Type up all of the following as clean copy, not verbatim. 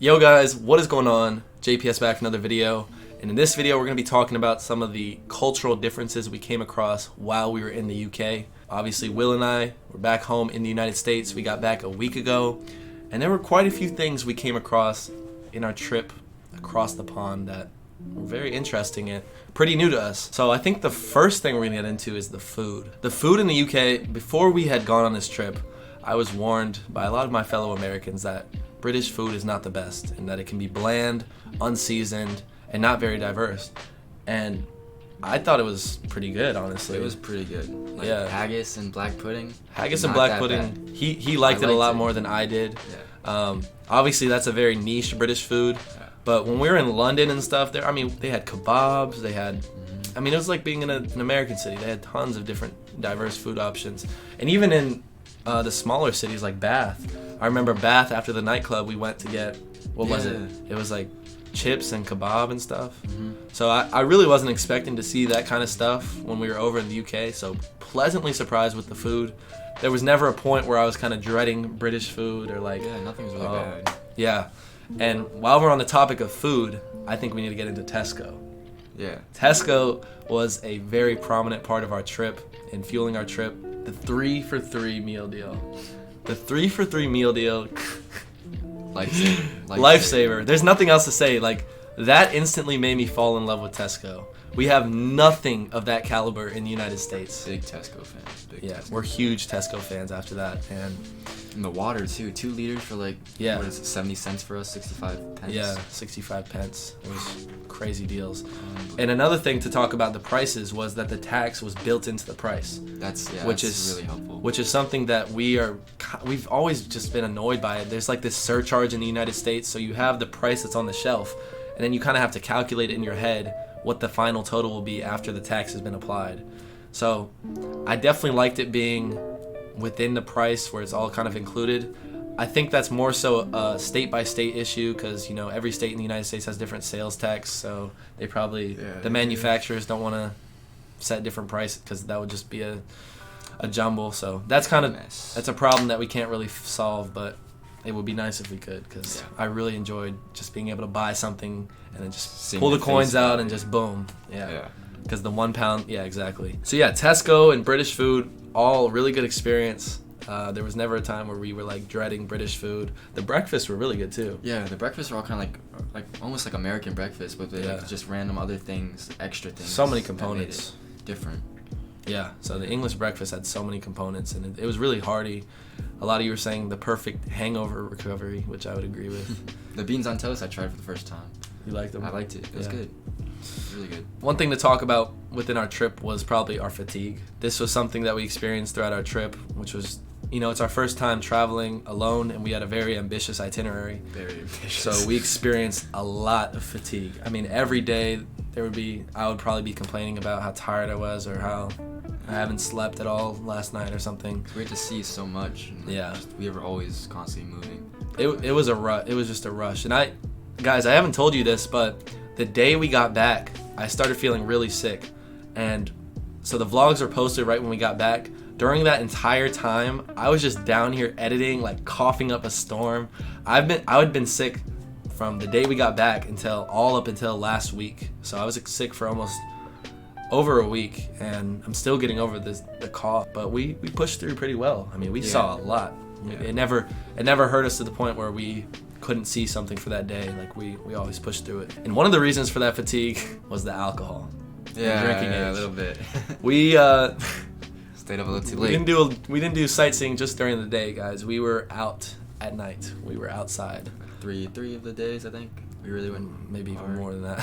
Yo guys, what is going on? JPS back with another video. And in this video, we're going to be talking about some of the cultural differences we came across while we were in the UK. Obviously, Will and I were back home in the United States. We got back a week ago. And there were quite a few things we came across in our trip across the pond that were very interesting and pretty new to us. So I think the first thing we're going to get into is the food. The food in the UK, before we had gone on this trip, I was warned by a lot of my fellow Americans that British food is not the best and that it can be bland, unseasoned, and not very diverse. And I thought it was pretty good, honestly. It was pretty good. Like yeah. Haggis and black pudding. Haggis and black pudding. He liked it a lot more than I did. Yeah. Obviously, that's a very niche British food. Yeah. But when we were in London and stuff, they had kebabs. They had, it was like being in an American city. They had tons of different diverse food options. And even in the smaller cities like Bath, I remember Bath after the nightclub we went to get, what was it? It was like chips and kebab and stuff. So I really wasn't expecting to see that kind of stuff when we were over in the UK, so pleasantly surprised with the food. There was never a point where I was kind of dreading British food or like... Yeah, nothing was really bad. Yeah. And while we're on the topic of food, I think we need to get into Tesco. Yeah. Tesco was a very prominent part of our trip in fueling our trip. The 3 for 3 meal deal. The 3 for 3 meal deal. Lifesaver. There's nothing else to say. Like, that instantly made me fall in love with Tesco. We have nothing of that caliber in the United States. Big Tesco fans. Tesco. We're huge Tesco fans after that. And the water, too. 2 liters for what is it, 70 cents for us? 65 pence? Yeah, 65 pence. It was crazy deals. And another thing to talk about the prices was that the tax was built into the price. That's really helpful. Which is something that we've always just been annoyed by it. There's like this surcharge in the United States, so you have the price that's on the shelf, and then you kind of have to calculate it in your head what the final total will be after the tax has been applied. So I definitely liked it being within the price where it's all kind of included. I think that's more so a state-by-state issue because, every state in the United States has different sales tax, so they probably, the manufacturers don't want to set different prices because that would just be a jumble. So that's that's a problem that we can't really solve, but it would be nice if we could because I really enjoyed just being able to buy something and then just pull the coins out and just boom. Yeah. Because the £1, exactly. So Tesco and British food, all really good experience. There was never a time where we were like dreading British food. The breakfasts were really good too. Yeah, the breakfasts were all kind of like almost like American breakfast, but like just random other things, extra things. So many components. Different. Yeah, so the English breakfast had so many components, and it was really hearty. A lot of you were saying the perfect hangover recovery, which I would agree with. The beans on toast I tried for the first time. You liked them? I liked it. It was good. Really good. One thing to talk about within our trip was probably our fatigue. This was something that we experienced throughout our trip, which was, it's our first time traveling alone, and we had a very ambitious itinerary. Very ambitious. So we experienced a lot of fatigue. Every day I would probably be complaining about how tired I was or how I haven't slept at all last night or something. We had to see so much. And we were always constantly moving. It was a rush. It was just a rush. And guys, I haven't told you this, but the day we got back, I started feeling really sick. And so the vlogs were posted right when we got back. During that entire time, I was just down here editing, like coughing up a storm. I had been sick from the day we got back until last week. So I was sick for almost over a week, and I'm still getting over the cough. But we pushed through pretty well. We saw a lot. Yeah. It never hurt us to the point where we couldn't see something for that day. Like we always pushed through it. And one of the reasons for that fatigue was the alcohol. Drinking age. A little bit. We stayed up a little too late. We didn't do sightseeing just during the day, guys. We were out at night. We were outside. Three of the days, I think. We really went maybe hard. Even more than that.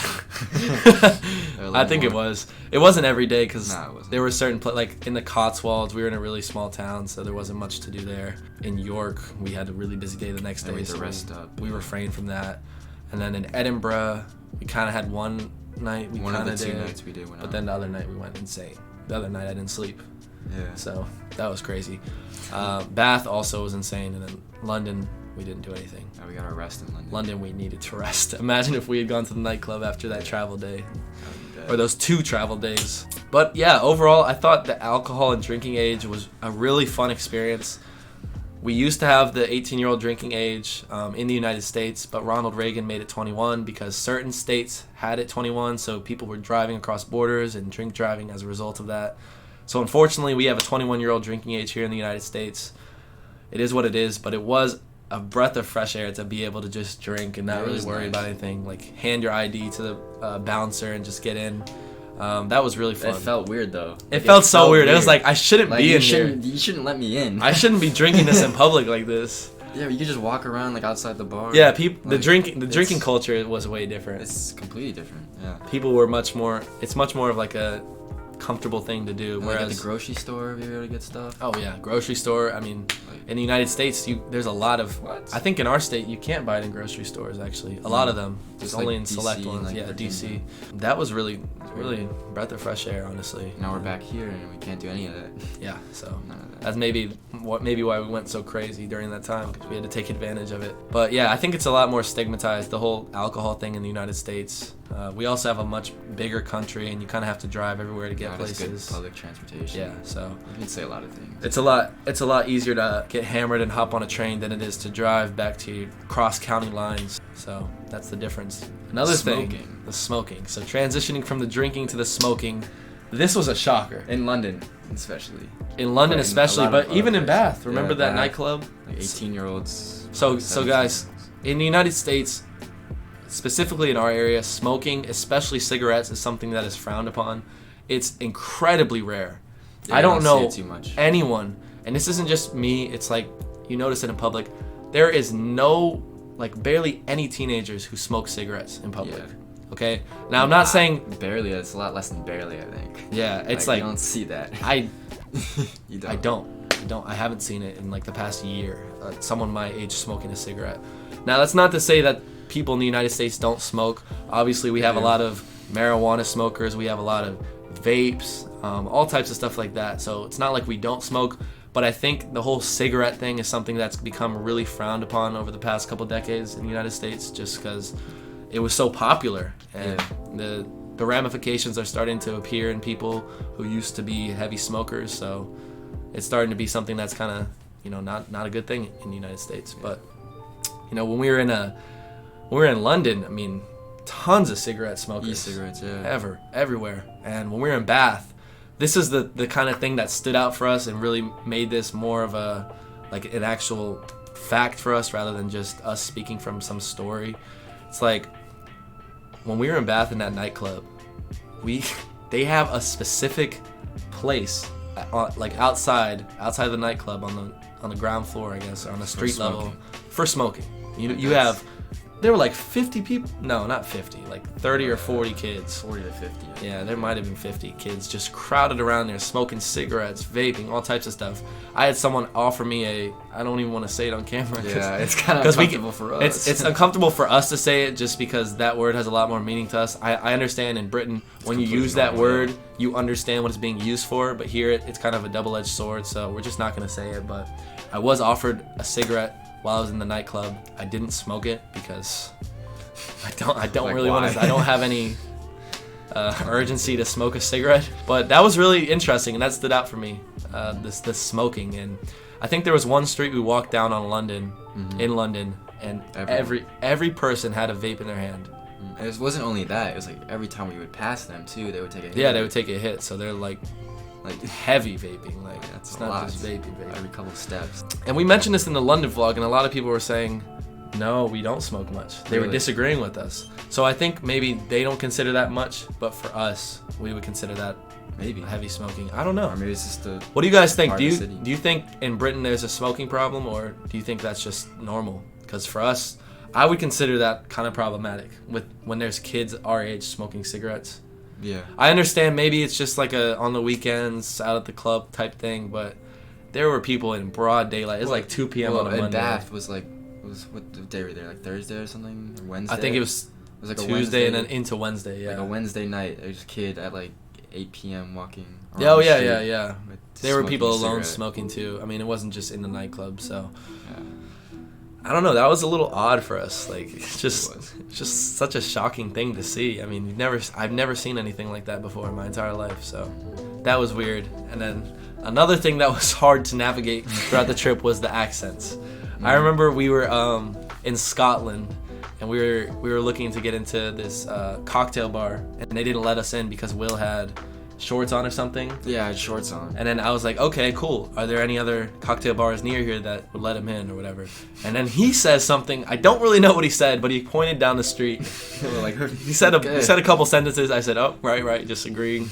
I think it was. It wasn't every day because there were certain like in the Cotswolds, we were in a really small town, so there wasn't much to do there. In York, we had a really busy day the next day, so rest up. We refrained from that. And then in Edinburgh, we kind of had one night. One of the 2 nights we did. But then the other night we went insane. The other night I didn't sleep. Yeah. So that was crazy. Bath also was insane, and then London. We didn't do anything. We got our rest in London. London, we needed to rest. Imagine if we had gone to the nightclub after that travel day. Or those 2 travel days. But overall, I thought the alcohol and drinking age was a really fun experience. We used to have the 18-year-old drinking age in the United States, but Ronald Reagan made it 21 because certain states had it 21, so people were driving across borders and drink driving as a result of that. So unfortunately, we have a 21-year-old drinking age here in the United States. It is what it is, but it was a breath of fresh air to be able to just drink and not really worry about anything. Like, hand your ID to the bouncer and just get in. That was really fun. It felt weird though. It felt so weird. It was like, I shouldn't be in here. You shouldn't let me in. I shouldn't be drinking this in public like this. Yeah, you could just walk around like outside the bar. Yeah, the drinking culture was way different. It's completely different. Yeah. People were much more. It's much more of like a comfortable thing to do. And whereas like at the grocery store, be able to get stuff. Oh yeah, grocery store. I mean, in the United States, there's a lot of. What? I think in our state you can't buy it in grocery stores. Actually, a lot of them. It's only in select ones. Like yeah, DC. That was really breath of fresh air, honestly. Now we're back here and we can't do any of that. Yeah, so None of that. that's maybe why we went so crazy during that time, because we had to take advantage of it. But yeah, I think it's a lot more stigmatized, the whole alcohol thing in the United States. We also have a much bigger country, and you kind of have to drive everywhere to get places. Good public transportation. Yeah, so you can say a lot of things. It's a lot easier to get hammered and hop on a train than it is to drive back to your cross-county lines. So that's the difference. Another thing, the smoking. So transitioning from the drinking to the smoking, this was a shocker. In London, especially. In London, especially, but even in Bath. Remember that nightclub? Like 18-year-olds. So guys, in the United States, specifically in our area, smoking, especially cigarettes, is something that is frowned upon. It's incredibly rare. Yeah, I don't know too much. anyone, and this isn't just me, it's like, you notice it in public, there is no, like, barely any teenagers who smoke cigarettes in public. Yeah. Okay? Now, I'm not saying... Barely, it's a lot less than barely, I think. Yeah, it's like... You don't see that. You don't. I haven't seen it in, like, the past year. Someone my age smoking a cigarette. Now, that's not to say that people in the United States don't smoke. Obviously, we have a lot of marijuana smokers. We have a lot of vapes, all types of stuff like that. So it's not like we don't smoke, but I think the whole cigarette thing is something that's become really frowned upon over the past couple decades in the United States, just because it was so popular, and the ramifications are starting to appear in people who used to be heavy smokers. So it's starting to be something that's kind of, not a good thing in the United States. But when we were in London, I mean, tons of cigarette smokers. E-cigarettes, yeah. Everywhere. And when we were in Bath, this is the kind of thing that stood out for us and really made this more of an actual fact for us rather than just us speaking from some story. It's like, when we were in Bath in that nightclub, they have a specific place, like outside the nightclub on the ground floor, I guess, or on the street level, for smoking. You have... There were like 50 people. No, not 50. Like 30 or 40 kids. 40 to 50. Yeah, there might have been 50 kids just crowded around there, smoking cigarettes, vaping, all types of stuff. I had someone offer me I don't even want to say it on camera. Yeah, it's kind of uncomfortable for us. It's uncomfortable for us to say it just because that word has a lot more meaning to us. I understand in Britain, when you use that word, you understand what it's being used for, but here it's kind of a double-edged sword, so we're just not going to say it. But I was offered a cigarette while I was in the nightclub. I didn't smoke it because I don't really want to. I don't have any urgency to smoke a cigarette. But that was really interesting, and that stood out for me. This smoking, and I think there was one street we walked down in London, and every person had a vape in their hand. And it wasn't only that; it was like every time we would pass them too, they would take a hit. Yeah, they would take a hit. So they're like heavy vaping, like that's it's not just vaping. Every couple of steps. And we mentioned this in the London vlog, and a lot of people were saying, no, we don't smoke much. They were disagreeing with us. So I think maybe they don't consider that much, but for us, we would consider that maybe heavy smoking. I don't know. Or maybe it's just what do you guys think? Do you think in Britain there's a smoking problem, or do you think that's just normal? Because for us, I would consider that kind of problematic when there's kids our age smoking cigarettes. Yeah. I understand maybe it's just like a on the weekends out at the club type thing, but there were people in broad daylight. It was like 2 p.m. on a Monday. Bath was what day were they? Like Thursday or something? Or Wednesday? I think it was like Tuesday and then into Wednesday, yeah. Like a Wednesday night. There was a kid at like 8 p.m. walking around Oh, the yeah. street There were people alone cigarette. smoking too. I mean, it wasn't just in the nightclub, so... Yeah. I don't know. That was a little odd for us. Like, it's just such a shocking thing to see. I mean, I've never seen anything like that before in my entire life. So that was weird. And then another thing that was hard to navigate throughout the trip was the accents. I remember we were in Scotland, and we were looking to get into this cocktail bar, and they didn't let us in because Will had shorts on or something. Yeah, I had shorts on. And then I was like, okay, cool. Are there any other cocktail bars near here that would let him in or whatever? And then he says something. I don't really know what he said, but he pointed down the street. He said a couple sentences. I said, oh, right, just agreeing.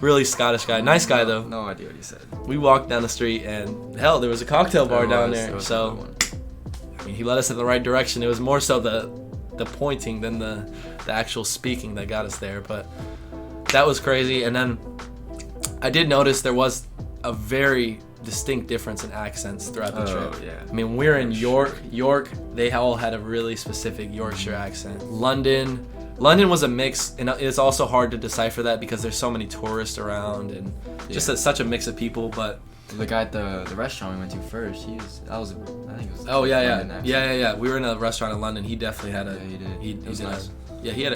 Really Scottish guy. Nice guy, though. No idea what he said. We walked down the street, and hell, there was a cocktail bar down there. So, I mean, he led us in the right direction. It was more so the pointing than the actual speaking that got us there. But that was crazy. And then I did notice there was a very distinct difference in accents throughout the trip. Yeah. I mean, we're in York, they all had a really specific Yorkshire accent. London was a mix, and it's also hard to decipher that because there's so many tourists around and just such a mix of people. But the guy at the restaurant we went to first, I think it was. Oh yeah. We were in a restaurant in London. He definitely had a. Yeah, he did. He was nice.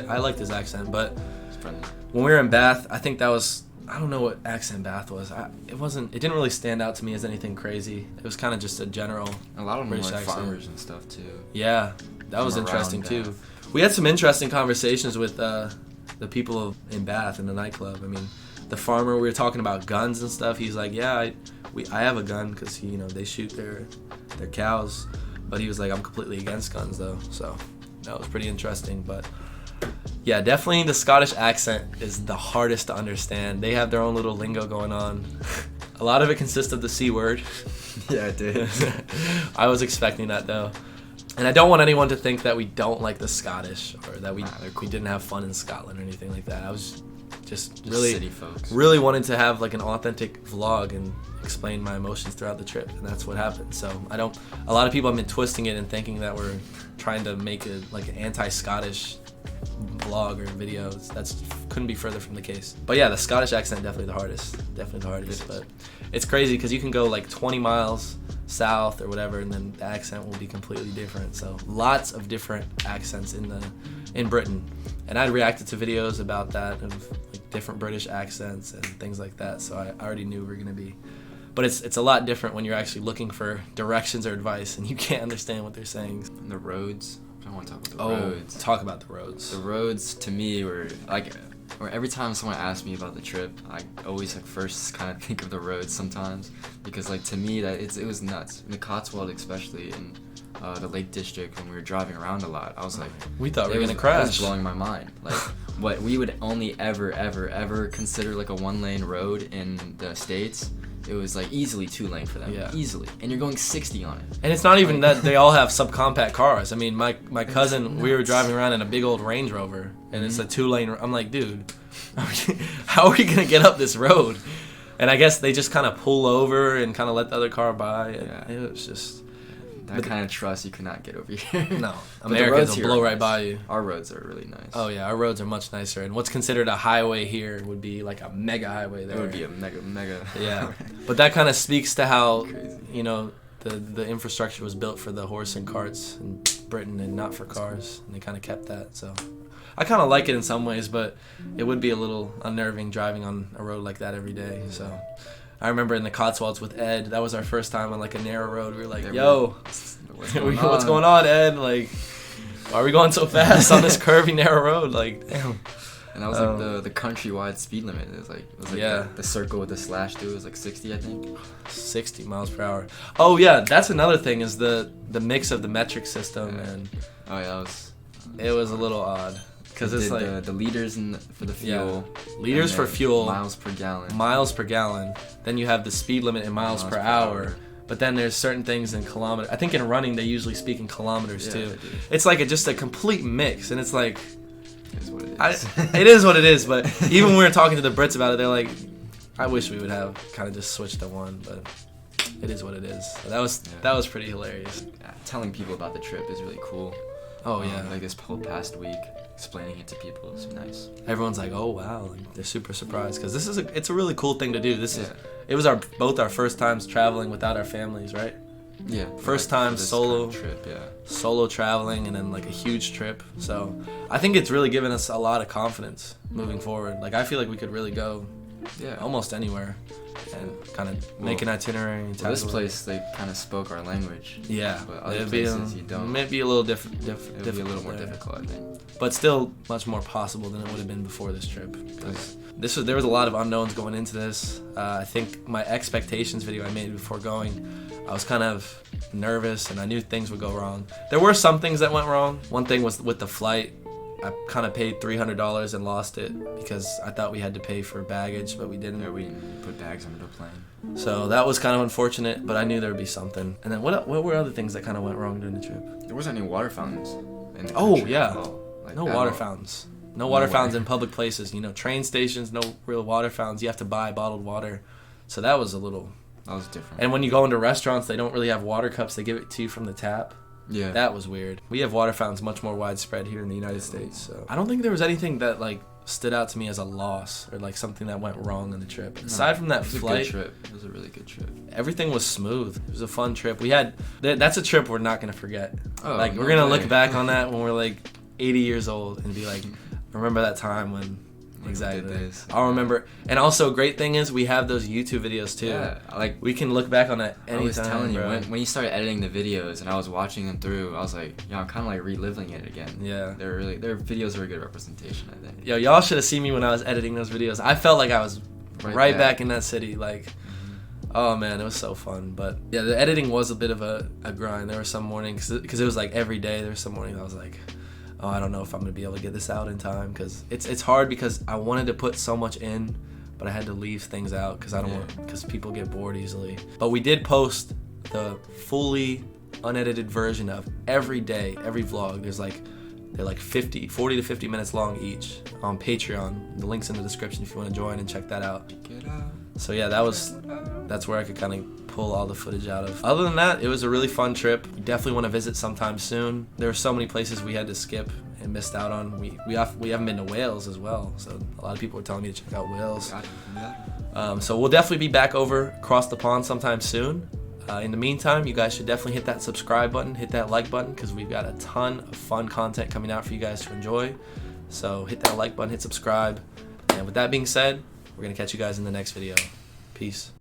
I liked his accent, but Friendly. when we were in Bath, I think that was. I don't know what accent Bath was. It didn't really stand out to me as anything crazy. It was kind of just a general. A lot of them British were like accent. farmers and stuff too. Yeah, that was From interesting around too. Bath. We had some interesting conversations with the people in Bath in the nightclub. I mean, the farmer, we were talking about guns and stuff. He's like, yeah, I have a gun because they shoot their cows, but he was like, I'm completely against guns though. So that was pretty interesting. But yeah, definitely the Scottish accent is the hardest to understand. They have their own little lingo going on. A lot of it consists of the C word. Yeah, it did. I was expecting that though. And I don't want anyone to think that we don't like the Scottish or that we didn't have fun in Scotland or anything like that. I was just really city folks. Really wanted to have like an authentic vlog and explain my emotions throughout the trip, and that's what happened. So a lot of people have been twisting it and thinking that we're trying to make it like an anti-Scottish vlog or videos. That's couldn't be further from the case. But yeah, the Scottish accent definitely the hardest. But it's crazy because you can go like 20 miles south or whatever, and then the accent will be completely different. So lots of different accents in Britain, and I'd reacted to videos about that of like different British accents and things like that. So I already knew we were gonna be. But it's a lot different when you're actually looking for directions or advice and you can't understand what they're saying. And the roads. I want to talk about the roads. Talk about the roads. The roads to me were like, or every time someone asks me about the trip, I always like first kind of think of the roads sometimes, because like to me that it was nuts. In the Cotswold, especially in the Lake District, when we were driving around a lot, I was like, we thought we were gonna crash. It was blowing my mind. Like what we would only ever consider like a 1-lane road in the States. It was like easily 2-lane for them. Yeah. Easily. And you're going 60 on it. And it's not even that they all have subcompact cars. I mean, my cousin, we were driving around in a big old Range Rover, and it's a 2-lane. I'm like, dude, how are we going to get up this road? And I guess they just kind of pull over and kind of let the other car by. And it was just... That kind of trust you cannot get over here. No. Americans will blow right by you. Our roads are really nice. Oh, yeah. Our roads are much nicer. And what's considered a highway here would be like a mega highway there. It would be a mega. Yeah. But that kind of speaks to how, Crazy. The infrastructure was built for the horse and carts in Britain and not for cars. And they kind of kept that. So I kind of like it in some ways, but it would be a little unnerving driving on a road like that every day. So... I remember in the Cotswolds with Ed, that was our first time on like a narrow road. We were like, yo, what's going on, Ed? Like, why are we going so fast on this curvy narrow road? Like, damn. And that was like the countrywide speed limit. It was like yeah. the circle with the slash through. It was like 60, I think. 60 miles per hour. Oh yeah, that's another thing is the mix of the metric system and. Oh yeah, it was a little odd. Because it's like the liters for the fuel. Yeah. Liters for fuel. Miles per gallon. Miles per gallon. Then you have the speed limit in miles per hour. But then there's certain things in kilometers. I think in running they usually speak in kilometers too. It's like just a complete mix, and it's like. It is what it is. It is what it is. But even when we were talking to the Brits about it, they're like, I wish we would have kind of just switched to one, but it is what it is. So that was pretty hilarious. Yeah, telling people about the trip is really cool. Oh yeah. Like this whole past week. Explaining it to people is nice. Everyone's like, "Oh wow!" Like, they're super surprised because it's a really cool thing to do. It was both our first times traveling without our families, right? Yeah. First time solo kind of trip, yeah. Solo traveling and then like a huge trip. So I think it's really given us a lot of confidence moving forward. Like I feel like we could really go almost anywhere, and kind of make an itinerary. And this place, they kind of spoke our language. Yeah, but other places you don't. Maybe a little different. It would be a little more difficult, I think. But still much more possible than it would have been before this trip. Because there was a lot of unknowns going into this. I think my expectations video I made before going, I was kind of nervous and I knew things would go wrong. There were some things that went wrong. One thing was with the flight. I kind of paid $300 and lost it because I thought we had to pay for baggage, but we didn't. Yeah, we didn't put bags on the plane. So that was kind of unfortunate, but I knew there would be something. And then what were other things that kind of went wrong during the trip? There wasn't any water fountains in the Oh, country yeah. at all. Like, No water fountains. No water fountains in public places. You know, train stations, no real water fountains. You have to buy bottled water. So that was a little... That was different. And when you go into restaurants, they don't really have water cups. They give it to you from the tap. Yeah. That was weird. We have water fountains much more widespread here in the United States. So I don't think there was anything that, like, stood out to me as a loss or, like, something that went wrong on the trip. Aside from that flight... It was a good trip. It was a really good trip. Everything was smooth. It was a fun trip. We had... That's a trip we're not going to forget. Oh, like, we're going to look back on that when we're, like, 80 years old and be like, remember that time when... Exactly. I'll remember. And also, great thing is we have those YouTube videos too. Yeah, like we can look back on that anytime. I was telling you, bro. when you started editing the videos and I was watching them through, I was like, I'm kind of like reliving it again. Yeah. Their videos are a good representation, I think. Yo, y'all should have seen me when I was editing those videos. I felt like I was right back in that city. Like, oh man, it was so fun. But yeah, the editing was a bit of a grind. There were some mornings because it was like every day. There were some mornings I was like, oh, I don't know if I'm gonna be able to get this out in time because it's hard because I wanted to put so much in, but I had to leave things out because I don't want because people get bored easily. But we did post the fully unedited version of every day, every vlog. They're like 40 to 50 minutes long each on Patreon. The link's in the description if you want to join and check that out. Check it out. So yeah, that's where I could kind of pull all the footage out of. Other than that, it was a really fun trip. We definitely want to visit sometime soon. There were so many places we had to skip and missed out on. We haven't been to Wales as well, so a lot of people were telling me to check out Wales. So we'll definitely be back over across the pond sometime soon. In the meantime, you guys should definitely hit that subscribe button, hit that like button, because we've got a ton of fun content coming out for you guys to enjoy. So hit that like button, hit subscribe. And with that being said, we're going to catch you guys in the next video. Peace.